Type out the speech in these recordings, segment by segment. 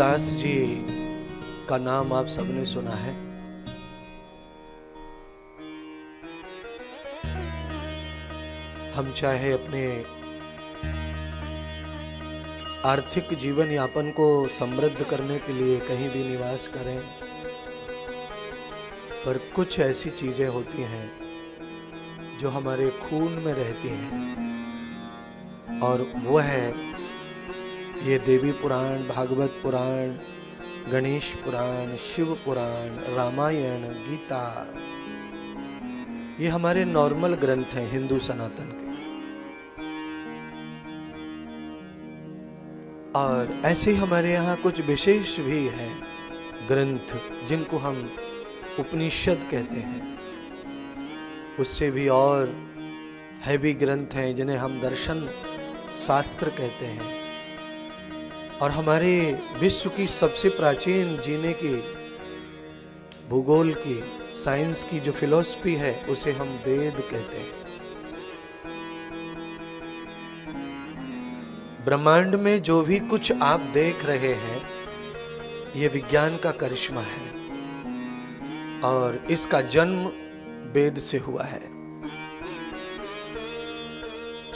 सूरदास जी का नाम आप सबने सुना है। हम चाहे अपने आर्थिक जीवन यापन को समृद्ध करने के लिए कहीं भी निवास करें, पर कुछ ऐसी चीजें होती हैं जो हमारे खून में रहती हैं, और वो है ये देवी पुराण, भागवत पुराण, गणेश पुराण, शिव पुराण, रामायण, गीता। ये हमारे नॉर्मल ग्रंथ हैं हिंदू सनातन के। और ऐसे ही हमारे यहाँ कुछ विशेष भी हैं ग्रंथ जिनको हम उपनिषद कहते हैं। उससे भी और हैवी ग्रंथ हैं जिन्हें हम दर्शन शास्त्र कहते हैं। और हमारे विश्व की सबसे प्राचीन जीने की, भूगोल की, साइंस की जो फिलॉसफी है उसे हम वेद कहते हैं। ब्रह्मांड में जो भी कुछ आप देख रहे हैं ये विज्ञान का करिश्मा है, और इसका जन्म वेद से हुआ है।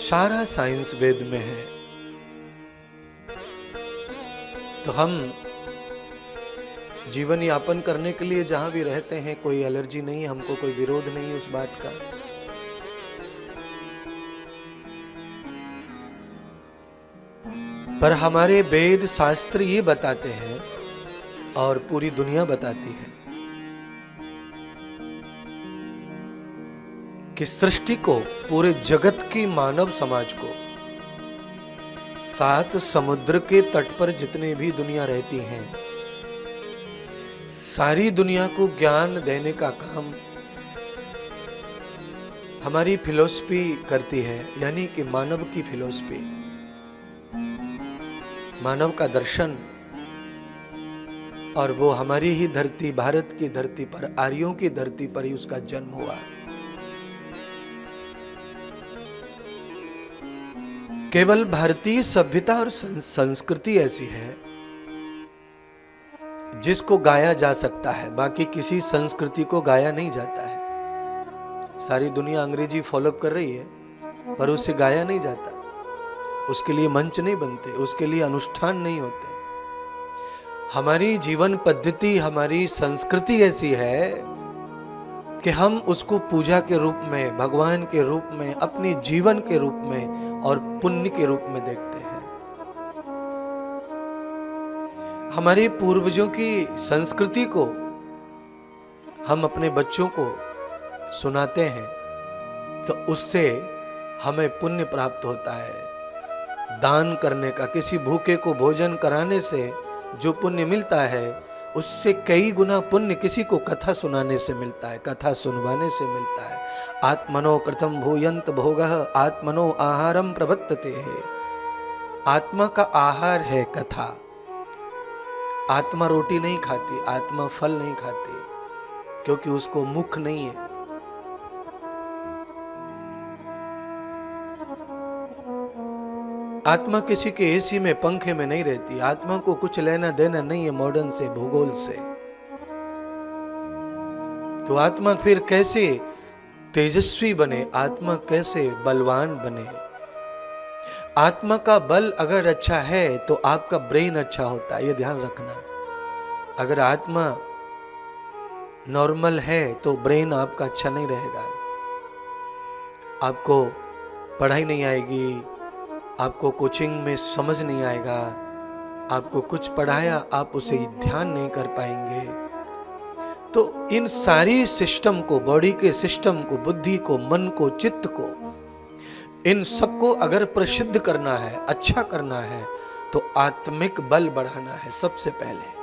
सारा साइंस वेद में है। तो हम जीवन यापन करने के लिए जहां भी रहते हैं कोई एलर्जी नहीं, हमको कोई विरोध नहीं उस बात का। पर हमारे वेद शास्त्र ये बताते हैं और पूरी दुनिया बताती है कि सृष्टि को, पूरे जगत की मानव समाज को, 7 समुद्र के तट पर जितने भी दुनिया रहती हैं, सारी दुनिया को ज्ञान देने का काम हमारी फिलॉसफी करती है। यानी कि मानव की फिलॉसफी, मानव का दर्शन। और वो हमारी ही धरती, भारत की धरती पर, आर्यों की धरती पर ही उसका जन्म हुआ। केवल भारतीय सभ्यता और संस्कृति ऐसी है जिसको गाया जा सकता है, बाकी किसी संस्कृति को गाया नहीं जाता है। सारी दुनिया अंग्रेजी फॉलोअप कर रही है पर उसे गाया नहीं जाता, उसके लिए मंच नहीं बनते, उसके लिए अनुष्ठान नहीं होते। हमारी जीवन पद्धति, हमारी संस्कृति ऐसी है कि हम उसको पूजा के रूप में, भगवान के रूप में, अपने जीवन के रूप में और पुण्य के रूप में देखते हैं। हमारे पूर्वजों की संस्कृति को हम अपने बच्चों को सुनाते हैं तो उससे हमें पुण्य प्राप्त होता है। दान करने का, किसी भूखे को भोजन कराने से जो पुण्य मिलता है उससे कई गुना पुण्य किसी को कथा सुनाने से मिलता है, कथा सुनवाने से मिलता है। आत्मनो कृतं भूयन्त भोगः आत्मनो आहारम प्रवर्तते है। आत्मा का आहार है कथा। आत्मा रोटी नहीं खाती, आत्मा फल नहीं खाती, क्योंकि उसको मुख नहीं है। आत्मा किसी के एसी में, पंखे में नहीं रहती। आत्मा को कुछ लेना देना नहीं है मॉडर्न से, भूगोल से। तो आत्मा फिर कैसे तेजस्वी बने, आत्मा कैसे बलवान बने? आत्मा का बल अगर अच्छा है तो आपका ब्रेन अच्छा होता है, ये ध्यान रखना। अगर आत्मा नॉर्मल है तो ब्रेन आपका अच्छा नहीं रहेगा। आपको पढ़ाई नहीं आएगी, आपको कोचिंग में समझ नहीं आएगा, आपको कुछ पढ़ाया आप उसे ध्यान नहीं कर पाएंगे। तो इन सारी सिस्टम को, बॉडी के सिस्टम को, बुद्धि को, मन को, चित्त को, इन सबको अगर प्रसिद्ध करना है, अच्छा करना है, तो आत्मिक बल बढ़ाना है सबसे पहले।